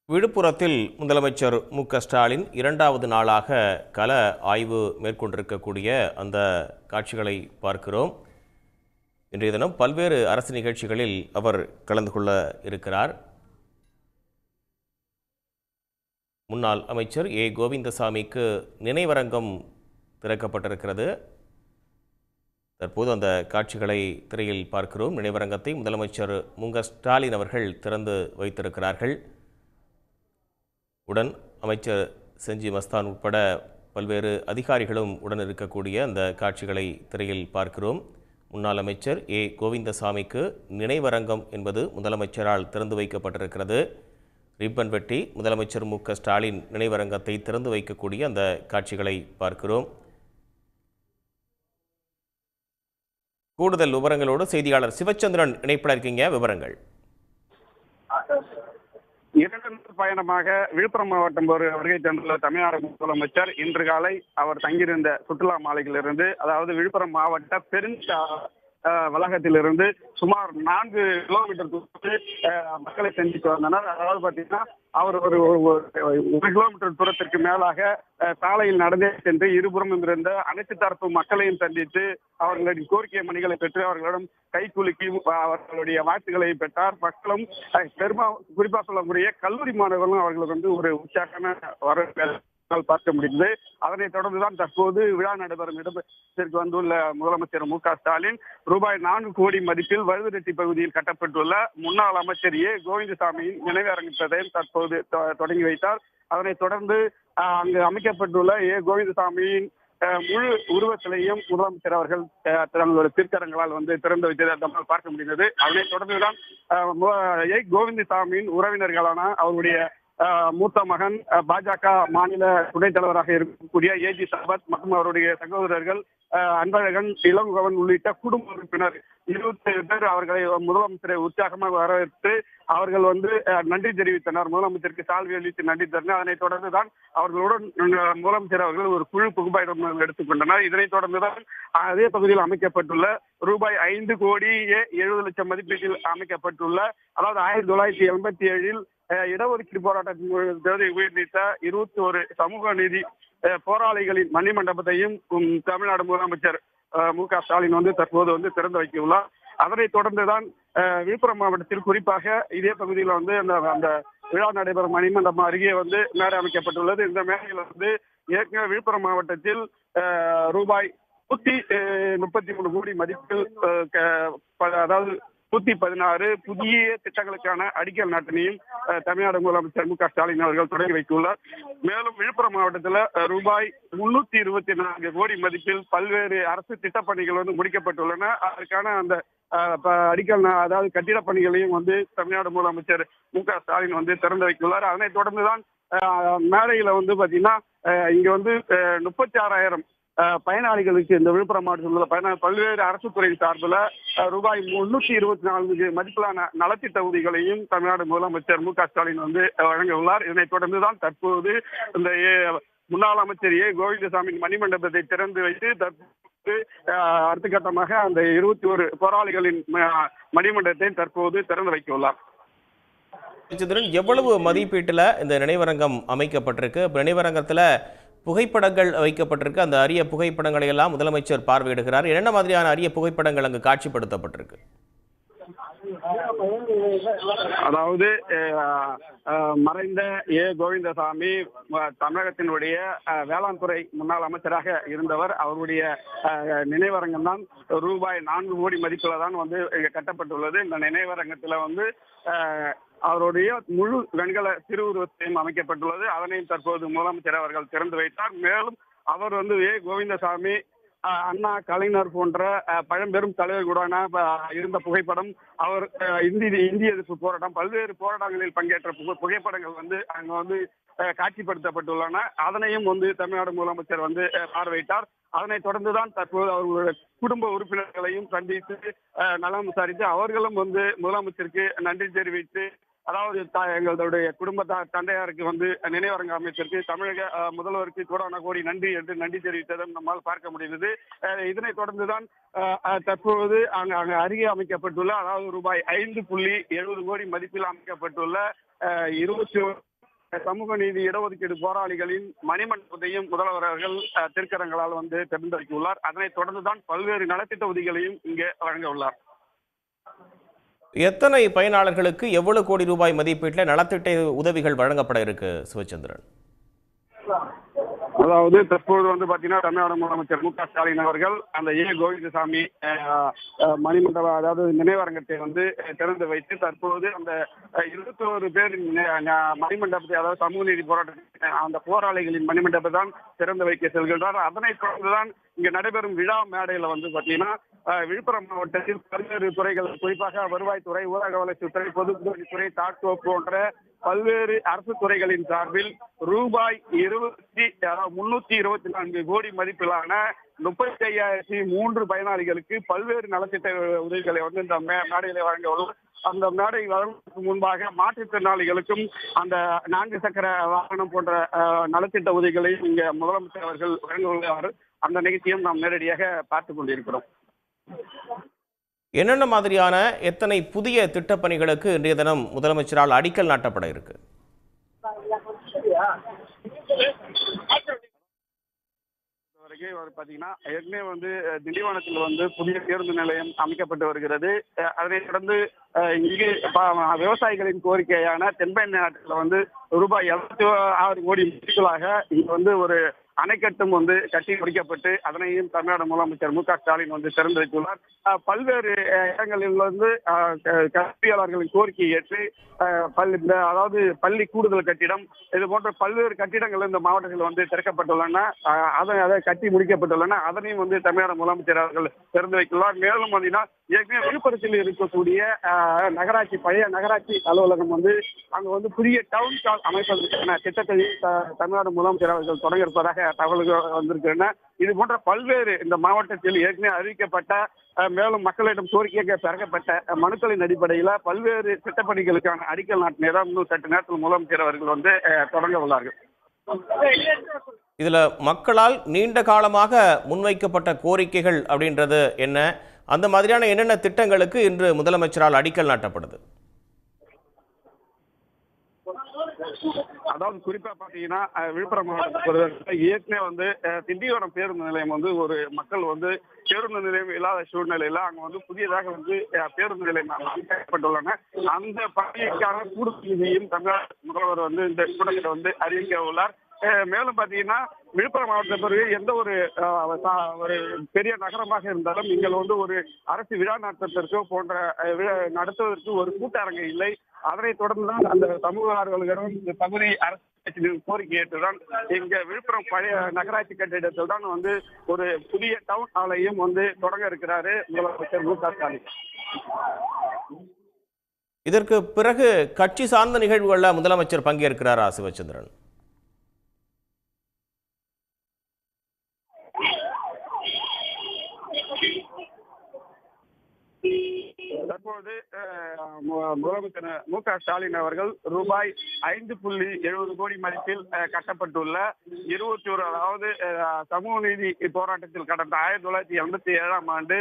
விழுப்புரத்தில் முதலமைச்சர் மு.க.ஸ்டாலின் இரண்டாவது நாளாக கள ஆய்வு மேற்கொண்டிருக்கக்கூடிய அந்த காட்சிகளை பார்க்கிறோம். இன்றைய தினம் பல்வேறு அரசு நிகழ்ச்சிகளில் அவர் கலந்து கொள்ள இருக்கிறார். முன்னாள் அமைச்சர் ஏ. கோவிந்தசாமிக்கு நினைவரங்கம் திறக்கப்பட்டிருக்கிறது. தற்போது அந்த காட்சிகளை திரையில் பார்க்கிறோம். நினைவரங்கத்தை முதலமைச்சர் மு.க.ஸ்டாலின் அவர்கள் திறந்து வைத்திருக்கிறார்கள். உடன் அமைச்சர் செஞ்சி மஸ்தான் உட்பட பல்வேறு அதிகாரிகளும் உடன் இருக்கக்கூடிய அந்த காட்சிகளை திரையில் பார்க்கிறோம். முன்னாள் அமைச்சர் ஏ. கோவிந்தசாமிக்கு நினைவரங்கம் என்பது முதலமைச்சரால் திறந்து வைக்கப்பட்டிருக்கிறது. ரிப்பன் வெட்டி முதலமைச்சர் மு.க.ஸ்டாலின் நினைவரங்கத்தை திறந்து வைக்கக்கூடிய அந்த காட்சிகளை பார்க்கிறோம். கூடுதல் விவரங்களோடு செய்தியாளர் சிவச்சந்திரன் இணைப்பில் இருக்கீங்க. விவரங்கள். இரண்டு நாள் பயணமாக விழுப்புரம் மாவட்டம் வருகை தந்துள்ள தமிழ்நாடு முதலமைச்சர் இன்று காலை அவர் தங்கியிருந்த சுற்றுலா மாளிகையிலிருந்து, அதாவது விழுப்புரம் மாவட்ட வளாகத்திலிருந்து சுமார் 4 கிலோமீட்டர் மக்களை சந்தித்து வந்தனர். அதாவது பார்த்தீங்கன்னா அவர் ஒரு 1 கிலோமீட்டர் தூரத்திற்கு மேலாக சாலையில் நடந்தே சென்று இருபுறமும் இருந்த அனைத்து தரப்பு மக்களையும் சந்தித்து அவர்களின் கோரிக்கை மணிகளை பெற்று அவர்களிடம் கைக்குலுக்கி அவர்களுடைய வாழ்த்துக்களை பெற்றார். மக்களும் குறிப்பா சொல்லக்கூடிய கல்லூரி மாணவர்களும் அவர்களுக்கு ஒரு உற்சாகமான வரவேற்பு பார்க்க முடிந்தது. அதனைத் தொடர்ந்துதான் தற்போது விழா நடைபெறும் இடத்திற்கு வந்துள்ள முதலமைச்சர் மு.க.ஸ்டாலின் ரூபாய் 4 கோடி மதிப்பில் வழுதுரெட்டி பகுதியில் கட்டப்பட்டுள்ள முன்னாள் அமைச்சர் ஏ. கோவிந்தசாமியின் நினைவரங்கத்தை தற்போது தொடங்கி வைத்தார். அதனைத் தொடர்ந்து அங்கு அமைக்கப்பட்டுள்ள ஏ. கோவிந்தசாமியின் முழு உருவச்சிலையும் முதலமைச்சர் அவர்கள் தங்களுடைய திருக்கரங்களால் திறந்து வைத்ததை நம்மால் பார்க்க முடிந்தது. அதனைத் தொடர்ந்துதான் ஏ. கோவிந்தசாமியின் உறவினர்களான அவருடைய மூத்த மகன் பாஜக மாநில துணைத் தலைவராக இருக்கக்கூடிய ஏஜி சம்பத் மற்றும் அவருடைய சகோதரர்கள் அன்பழகன், இளங்கோவன் உள்ளிட்ட குடும்ப உறுப்பினர் 27 பேர் அவர்களை முதலமைச்சரை உற்சாகமாக வரவேற்று அவர்கள் நன்றி தெரிவித்தனர். முதலமைச்சருக்கு சால்வை அளித்து நன்றி தெரிவித்தனர். அதனைத் தொடர்ந்துதான் அவர்களுடன் முதலமைச்சர் அவர்கள் ஒரு குழு புகைப்படம் எடுத்துக்கொண்டனர். இதனைத் தொடர்ந்துதான் அதே பகுதியில் அமைக்கப்பட்டுள்ள ரூபாய் 5 கோடியே 70 லட்சம் மதிப்பீட்டில் அமைக்கப்பட்டுள்ள, அதாவது 1987 இடஒதுக்கீடு போராட்டத்தின் உயிர்நீத்த 21 சமூக நீதி போராளிகளின் மணிமண்டபத்தையும் தமிழ்நாடு முதலமைச்சர் மு.க.ஸ்டாலின் தற்போது திறந்து வைக்கவுள்ளார். அதனைத் தொடர்ந்துதான் விழுப்புரம் மாவட்டத்தில் குறிப்பாக இதே பகுதியில் அந்த விழா நடைபெறும் மணிமண்டபம் அருகே மேடை அமைக்கப்பட்டுள்ளது. இந்த மேடையில் ஏற்கனவே விழுப்புரம் மாவட்டத்தில் ரூபாய் 133 கோடி மதிப்பில் அதாவது 116 புதிய திட்டங்களுக்கான அடிக்கல் நாட்டினையும் தமிழ்நாடு முதலமைச்சர் மு.க.ஸ்டாலின் அவர்கள் தொடங்கி வைத்துள்ளார். மேலும் விழுப்புரம் மாவட்டத்தில் ரூபாய் 324 கோடி மதிப்பில் பல்வேறு அரசு திட்டப்பணிகள் முடிக்கப்பட்டுள்ளன. அதற்கான அந்த அடிக்கல் அதாவது கட்டிடப் பணிகளையும் தமிழ்நாடு முதலமைச்சர் மு.க.ஸ்டாலின் திறந்து வைத்துள்ளார். அதனைத் தொடர்ந்துதான் மேடையில பாத்தீங்கன்னா இங்க 36,000 பயனாளிகளுக்கு இந்த விழுப்புரம் மாவட்டத்தில் உள்ள பல்வேறு அரசு துறை சார்பில் ரூபாய் 324 மதிப்பிலான நலத்திட்ட உதவிகளையும் தமிழ்நாடு முதலமைச்சர் மு.க.ஸ்டாலின் வழங்க உள்ளார். இதனைத் தொடர்ந்துதான் தற்போது இந்த முன்னாள் அமைச்சர் ஏ. கோவிந்தசாமி மணிமண்டபத்தை திறந்து வைத்து தற்போது அடுத்த கட்டமாக அந்த 21 போராளிகளின் மணிமண்டபத்தை தற்போது திறந்து வைக்க உள்ளார். எவ்வளவு மதிப்பீட்டில் இந்த நினைவரங்கம் அமைக்கப்பட்டிருக்கு? நினைவரங்கத்தில் புகைப்படங்கள் வைக்கப்பட்டிருக்கு. அந்த அரிய புகைப்படங்களை எல்லாம் முதலமைச்சர் பார்வையிடுகிறார். என்ன மாதிரியான அரிய புகைப்படங்கள் அங்கு காட்சிப்படுத்தப்பட்டிருக்கு? அதாவது மறைந்த ஏ. கோவிந்தசாமி தமிழகத்தினுடைய வேளாண் துறை முன்னாள் அமைச்சராக இருந்தவர். அவருடைய நினைவரங்கம் தான் ரூபாய் 4 கோடி மதிப்பில் தான் கட்டப்பட்டுள்ளது. இந்த நினைவரங்கத்தில் அவருடைய முழு வெண்கல திருவுருவத்தையும் அமைக்கப்பட்டுள்ளது. அதனையும் தற்போது முதலமைச்சர் அவர்கள் திறந்து வைத்தார். மேலும் அவர் ஏ. கோவிந்தசாமி, அண்ணா, கலைஞர் போன்ற பழம்பெரும் தலைவர்களுடன இருந்த புகைப்படம், அவர் இந்திய எதிர்ப்பு போராட்டம், பல்வேறு போராட்டங்களில் பங்கேற்ற புகைப்படங்கள் அங்க காட்சிப்படுத்தப்பட்டுள்ளன. அதனையும் தமிழ்நாடு முதலமைச்சர் பார்வையிட்டார். அதனைத் தொடர்ந்துதான் தற்போது அவர்களுடைய குடும்ப உறுப்பினர்களையும் சந்தித்து நலம் விசாரித்து அவர்களும் முதலமைச்சருக்கு நன்றி தெரிவித்து, அதாவது எங்களுடைய குடும்ப தந்தையாருக்கு நினைவரங்க அமைச்சருக்கு, தமிழக முதல்வருக்கு கோடான கோடி நன்றி என்று நன்றி தெரிவித்ததும் நம்மால் பார்க்க முடிந்தது. இதனைத் தொடர்ந்துதான் தற்போது அங்கு அருகே அமைக்கப்பட்டுள்ள, அதாவது ரூபாய் 5.70 கோடி மதிப்பில் அமைக்கப்பட்டுள்ள 21 சமூக நீதி இடஒதுக்கீடு போராளிகளின் மணிமண்டபத்தையும் முதல்வர் அவர்கள் திருக்கரங்களால் வந்து திறந்து வைத்துள்ளார். அதனைத் தொடர்ந்துதான் பல்வேறு நலத்திட்ட உதவிகளையும் இங்கே வழங்க உள்ளார். எத்தனை பயனாளர்களுக்கு எவ்வளவு கோடி ரூபாய் மதிப்பீட்டில் நலத்திட்ட உதவிகள் வழங்கப்பட இருக்கு சிவச்சந்திரன்? அதாவது தற்போது வந்து பாத்தீங்கன்னா தமிழ்நாடு முதலமைச்சர் மு க ஸ்டாலின் அவர்கள் அந்த கோவிந்தசாமி மணிமண்டப அதாவது நினைவரங்கத்தை வந்து திறந்து வைத்து தற்போது அந்த 21 பேரின் மணிமண்டபத்தை அதாவது சமூக நீதி போராட்ட அந்த போராளிகளின் மணிமண்டபத்தை தான் திறந்து வைக்க செல்கின்றார். அதனைத் தொடர்ந்துதான் இங்க நடைபெறும் விழா மேடையில வந்து பாத்தீங்கன்னா விழுப்புரம் மாவட்டத்தில் பல்வேறு துறைகள் குறிப்பாக வருவாய்த்துறை, ஊரக வளர்ச்சித்துறை, பொதுப்பணித்துறை, தாட்கோ போன்ற பல்வேறு அரசு துறைகளின் சார்பில் ரூபாய் 324 கோடி மதிப்பிலான 35,003 பயனாளிகளுக்கு பல்வேறு நலத்திட்ட உதவிகளை வந்து இந்த மேடையில வழங்க உள்ளது. அந்த மேடை வழங்குவதற்கு முன்பாக மாற்றுத்திறனாளிகளுக்கும் அந்த 4 சக்கர வாகனம் போன்ற நலத்திட்ட உதவிகளையும் இங்க முதலமைச்சர் அவர்கள் வழங்க உள்ளார். அந்த நிகழ்ச்சியும் நாம் நேரடியாக பார்த்துக் கொண்டிருக்கிறோம். என்னென்ன மாதிரியான எத்தனை புதிய திட்டப்பணிகளுக்கு இன்றைய தினம் முதலமைச்சரால் அடிக்கல் நாட்டப்பட இருக்கு? பாத்தீங்கன்னா ஏற்கனவே வந்து திண்டிவனத்தில் வந்து புதிய பேருந்து நிலையம் அமைக்கப்பட்டு வருகிறது. அதனைத் தொடர்ந்து இங்கு விவசாயிகளின் கோரிக்கையான தென்பயணத்தில் வந்து ரூபாய் 76 கோடி மதிப்பிலாக இங்கு வந்து ஒரு அணைக்கட்டும் வந்து கட்டி முடிக்கப்பட்டு அதனையும் தமிழ்நாடு முதலமைச்சர் மு க ஸ்டாலின் வந்து திறந்து வைத்துள்ளார். பல்வேறு இடங்களில் வந்து கல்வியாளர்களின் கோரிக்கையை ஏற்று அதாவது பள்ளி கூடுதல் கட்டிடம் இது போன்ற பல்வேறு கட்டிடங்கள் இந்த மாவட்டத்தில் வந்து திறக்கப்பட்டுள்ளன. அதை கட்டி முடிக்கப்பட்டுள்ளன. அதனையும் வந்து தமிழ்நாடு முதலமைச்சர் அவர்கள் திறந்து வைத்துள்ளார். மேலும் பார்த்தீங்கன்னா ஏற்கனவே விழுப்புரத்தில் இருக்கக்கூடிய நகராட்சி பழைய நகராட்சி அலுவலகம் வந்து அங்கு வந்து புதிய டவுன் ஹால் அமைப்பதற்கான திட்டத்தை தமிழ்நாடு முதலமைச்சர் அவர்கள் தொடங்க இருப்பதாக தகவல்கள் வந்திருக்கின்றன. இது போன்ற பல்வேறு இந்த மாவட்டத்தில் ஏற்கனவே அறிவிக்கப்பட்ட மேலும் மக்களிடம் கோரிக்கையாக பெறப்பட்ட மனுக்களின் அடிப்படையில் பல்வேறு திட்டப்பணிகளுக்கான அடிக்கல் நாட்டின இன்னும் சற்று நேரத்தில் முதலமைச்சர் அவர்கள் வந்து தொடங்க உள்ளார்கள். இதுல மக்களால் நீண்ட காலமாக முன்வைக்கப்பட்ட கோரிக்கைகள் அப்படின்றது என்ன? அந்த மாதிரியான என்னென்ன திட்டங்களுக்கு இன்று முதலமைச்சரால் அடிக்கல் நாட்டப்படுது? அதாவது குறிப்பா பாத்தீங்கன்னா விழுப்புரம் மாவட்டத்தில் ஏற்கனவே வந்து திண்டிவனம் பேருந்து நிலையம் வந்து ஒரு மக்கள் வந்து பேருந்து நிலையம் இல்லாத சூழ்நிலையில அங்க வந்து புதியதாக வந்து பேருந்து நிலையம் அமைக்கப்பட்டுள்ளன. அந்த பணிக்கான கூடுதல் நிதியும் தமிழ்நாடு முதல்வர் வந்து இந்த கூட்டத்தில் வந்து அறிவிக்க உள்ளார். மேலும் பாத்தீங்கன்னா விழுப்புரம் மாவட்டத்திற்கு எந்த ஒரு பெரிய நகரமாக இருந்தாலும் இங்கே வந்து ஒரு அரசு விழா நடத்துவதற்கோ போன்ற நடத்துவதற்கு ஒரு கூட்டரங்கு இல்லை. அதனைத் தொடர்ந்துதான் அந்த சமூக ஆர்வலர்களும் பகுதி அரசு கோரிக்கை ஏற்றுதான் இங்க விழுப்புரம் பழைய நகராட்சி கட்டிடத்தில் தான் வந்து ஒரு புதிய டவுன் ஹாலையும் வந்து தொடங்க இருக்கிறாரு முதலமைச்சர் மு க ஸ்டாலின். இதற்கு பிறகு கட்சி சார்ந்த நிகழ்வுகளில் முதலமைச்சர் பங்கேற்கிறாரா சிவச்சந்திரன்? தற்போது முதலமைச்சர் மு க ஸ்டாலின் அவர்கள் ரூபாய் 5.70 கோடி மதிப்பில் கட்டப்பட்டுள்ள 21 அதாவது சமூக நீதி போராட்டத்தில் கடந்த 1987ஆம் ஆண்டு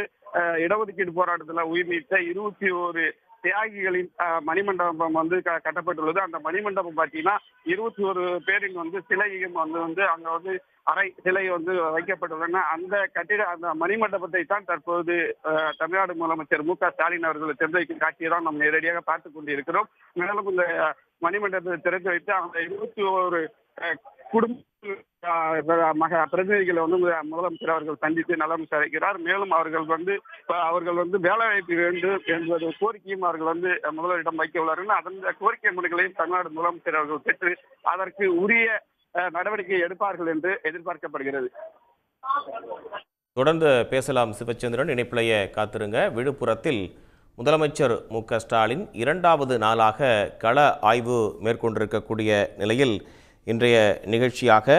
இடஒதுக்கீடு போராட்டத்தில் உயிர் நீத்த 21 தியாகிகளின் மணிமண்டபம் வந்து கட்டப்பட்டுள்ளது. அந்த மணிமண்டபம் பார்த்தீங்கன்னா 21 பேரின் வந்து சிலையும் வந்து அங்க வந்து அறை சிலை வந்து வைக்கப்பட்டுள்ளன. அந்த மணிமண்டபத்தை தான் தற்போது தமிழ்நாடு முதலமைச்சர் மு க ஸ்டாலின் அவர்கள் திறந்து வைக்கும் காட்சியை தான் நாம் நேரடியாக பார்த்துக் கொண்டிருக்கிறோம். மேலும் இந்த மணிமண்டபத்தை திறந்து வைத்து அந்த 21 குடும்ப பிரதிநிதிகளை வந்து முதலமைச்சர் அவர்கள் சந்தித்து நலம் விசாரிக்கிறார். மேலும் அவர்கள் வந்து வேலை வாய்ப்பு வேண்டும் என்பது கோரிக்கையும் அவர்கள் வந்து முதல்வரிடம் வைக்க உள்ளார்கள். அந்த கோரிக்கை மனுக்களையும் தமிழ்நாடு முதலமைச்சர் அவர்கள் பெற்று அதற்கு உரிய நடவடிக்கை எடுப்பார்கள் என்று எதிர்பார்க்கப்படுகிறது. தொடர்ந்து பேசலாம் சிவச்சந்திரன், இணைப்பிலேயே காத்திருங்க. விழுப்புரத்தில் முதலமைச்சர் மு க ஸ்டாலின் 2வது நாளாக கள ஆய்வு மேற்கொண்டிருக்கக்கூடிய நிலையில் இன்றைய நிகழ்ச்சியாக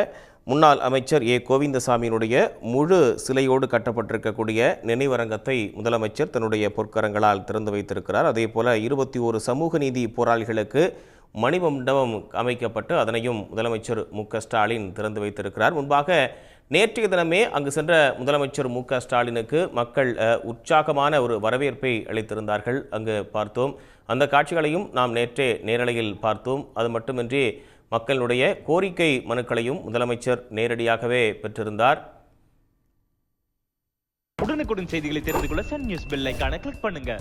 முன்னாள் அமைச்சர் கோவிந்தசாமியினுடைய முழு சிலையோடு கட்டப்பட்டிருக்கக்கூடிய நினைவரங்கத்தை முதலமைச்சர் தன்னுடைய பொற்கரங்களால் திறந்து வைத்திருக்கிறார். அதே போல 21 சமூக நீதி போராளிகளுக்கு மணிமண்டபம் அமைக்கப்பட்டு அதனையும் முதலமைச்சர் மு க ஸ்டாலின் திறந்து வைத்திருக்கிறார். முன்பாக நேற்றைய தினமே அங்கு சென்ற முதலமைச்சர் மு க ஸ்டாலினுக்கு மக்கள் உற்சாகமான ஒரு வரவேற்பை அளித்திருந்தார்கள். அங்கு பார்த்தோம். அந்த காட்சிகளையும் நாம் நேற்றே நேரலையில் பார்த்தோம். அது மட்டுமின்றி மக்களுடைய கோரிக்கை மனுக்களையும் முதலமைச்சர் நேரடியாகவே பெற்றிருந்தார். உடனுக்குடன் செய்திகளை தெரிந்து கொள்ள சன் நியூஸ் பெல் ஐகானை கிளிக் பண்ணுங்க.